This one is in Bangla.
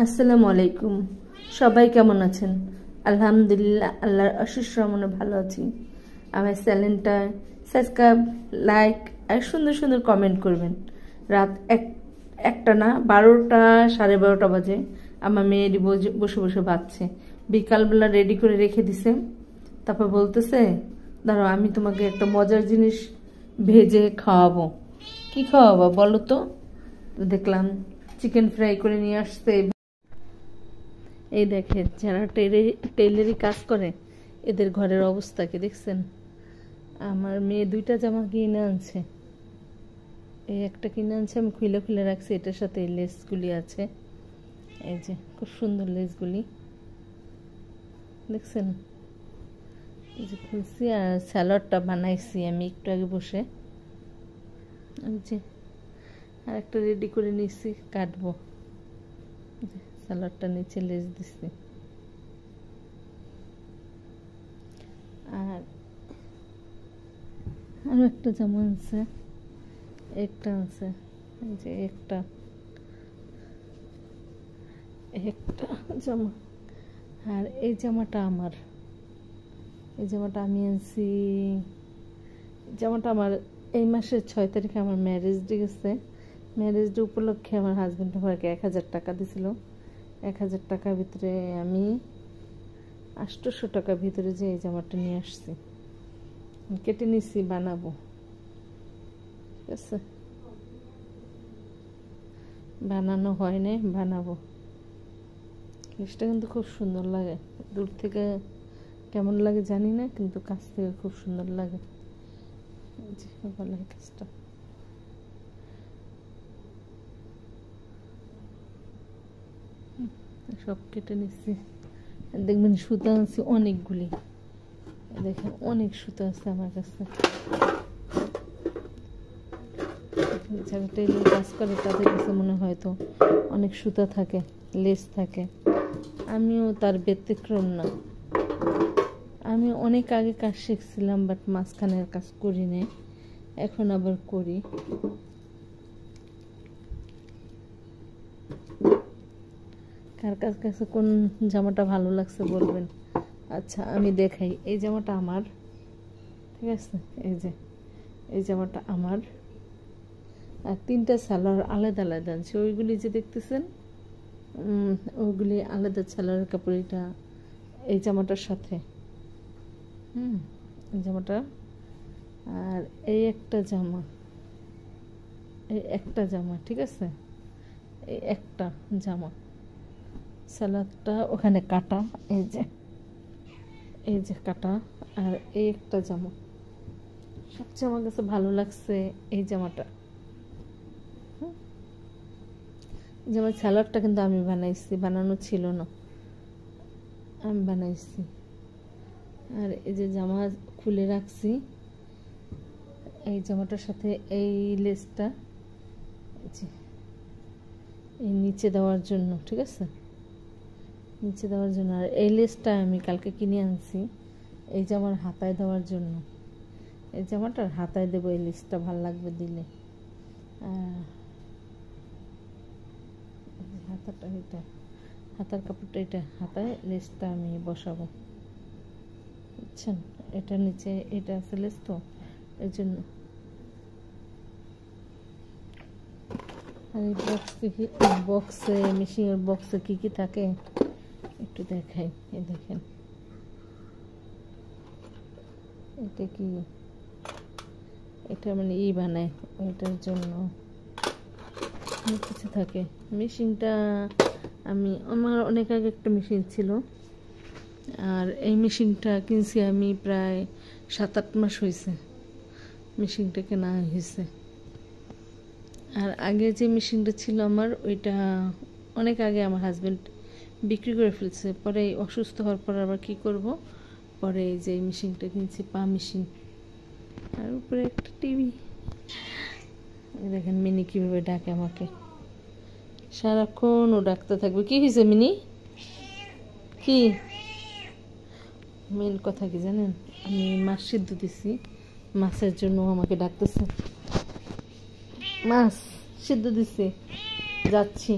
আসসালামু আলাইকুম। সবাই কেমন আছেন? আলহামদুলিল্লাহ, আল্লাহর অশেষ রহমতে ভালো আছি। আমার চ্যানেলটা সাবস্ক্রাইব, লাইক আর সুন্দর সুন্দর কমেন্ট করবেন। রাত একটা না 12টা 12:30 বাজে আমার মেয়েরই বসে বসে বাজছে। বিকালবেলা রেডি করে রেখে দিছে, তারপর বলতেছে দাঁড়াও আমি তোমাকে একটা মজার জিনিস ভেজে খাওয়াবো। কি খাওয়াবো বলো তো? দেখলাম চিকেন ফ্রাই করে নিয়ে আসছে। এই দেখেন যারা টেইলারি কাজ করে এদের ঘরের অবস্থা কি দেখছেন? আমার মেয়ে 2টা জামা কিনে আনছে। এই একটা কিনে আনছে, আমি খুলে খুলে রাখছি। এটার সাথে এই লেসগুলি আছে, এই যে খুব সুন্দর লেসগুলি দেখছেন। এই যে খুলছি আর স্যালাডটা বানাইছি আমি একটু আগে বসে। এই যে আর একটা রেডি করে নিয়েছি, কাটবো। স্যালাডটা নিচে লেস দিচ্ছি। আর আরো একটা জামা আছে, একটা আছে, এই যে একটা জামা। আর এই জামাটা আমার, এই জামাটা আমি আনছি। জামাটা আমার এই মাসের 6 তারিখে আমার ম্যারেজ ডে গেছে। ম্যারেজ ডে উপলক্ষে আমার হাজব্যান্ড আমাকে 1000 টাকা দিছিল। 1000 টাকার ভিতরে আমি 800 টাকার ভিতরে যে এই জামাটা নিয়ে আসছি, কেটে নিছি, বানাবো। ঠিক আছে, বানানো হয় নাই, বানাবো। কেসটা কিন্তু খুব সুন্দর লাগে। দূর থেকে কেমন লাগে জানি না, কিন্তু কাছ থেকে খুব সুন্দর লাগে। গলার কাজটা সব কেটে নিচ্ছি। দেখবেন সুতা আছে অনেকগুলি, দেখেন অনেক সুতা আছে আমার কাছে। যারা টেইলার কাজ করে তাদের কাছে মনে হয়তো অনেক সুতা থাকে, লেস থাকে। আমিও তার ব্যতিক্রম না। আমি অনেক আগে কাজ শিখছিলাম, বাট মাঝখানের কাজ করি না, এখন আবার করি। কার কাছে কোন জামাটা ভালো লাগছে বলবেন। আচ্ছা আমি দেখাই, এই জামাটা আমার, ঠিক আছে। এই যে এই জামাটা আমার, আর 3টা সালোয়ার আলাদা আলাদা আছে। ওইগুলি যে দেখতেছেন ওইগুলি আলাদা সালোয়ারের কাপড়। এটা এই জামাটার সাথে, এই জামাটা। আর এই একটা জামা, এই একটা জামা, ঠিক আছে। এই একটা জামা, সালোয়ারটা ওখানে কাটা, এই যে কাটা। আর এই একটা জামা, সবচেয়ে আমার কাছে ভালো লাগছে এই জামাটা। যেমন সালোয়ারটা কিন্তু আমি বানাইছি, বানানো ছিল না, আমি বানাইছি। আর এই যে জামা খুলে রাখছি, এই জামাটার সাথে এই লেসটা এই নিচে দেওয়ার জন্য, ঠিক আছে, নিচে দেওয়ার জন্য। আর এই লেসটা আমি কালকে কিনে আনছি এই জামার হাতায় দেওয়ার জন্য। এই জামাটার হাতায় দেবো, এই লেসটা ভালো লাগবে দিলে। হাতাটা এটা, হাতার কাপড়টা এটা, হাতায় লেসটা আমি বসাবো, বুঝছেন। এটা নিচে এটা আছে লেস, তো এই জন্য। আর এই বক্সে মেশিনের বক্সে কি কি থাকে একটু দেখাই। এই দেখেন এটা কি, এটা মানে বানায়, ওইটার জন্য অনেক কিছু থাকে। মেশিনটা আমার অনেক আগে একটা মেশিন ছিল, আর এই মেশিনটা কিনছি আমি প্রায় 7-8 মাস হয়েছে মেশিনটা কেনা হয়েছে। আর আগে যে মেশিনটা ছিল আমার, ওইটা অনেক আগে আমার হাজব্যান্ড বিক্রি করে ফেলছে। পরে অসুস্থ হওয়ার পর আবার কি করব, পরে এই যে মেশিনটা কিনছি, পা মেশিন। আর উপরে একটা টিভি। দেখেন মিনি কিভাবে ডাকে আমাকে, সারাক্ষণ ও ডাকতে থাকবে। কি হয়েছে মিনি? কি মেন কথা কি জানেন, আমি মাছ সিদ্ধ দিছি, মাছের জন্য আমাকে ডাকতেছে। মাছ সিদ্ধ দিছি, যাচ্ছি।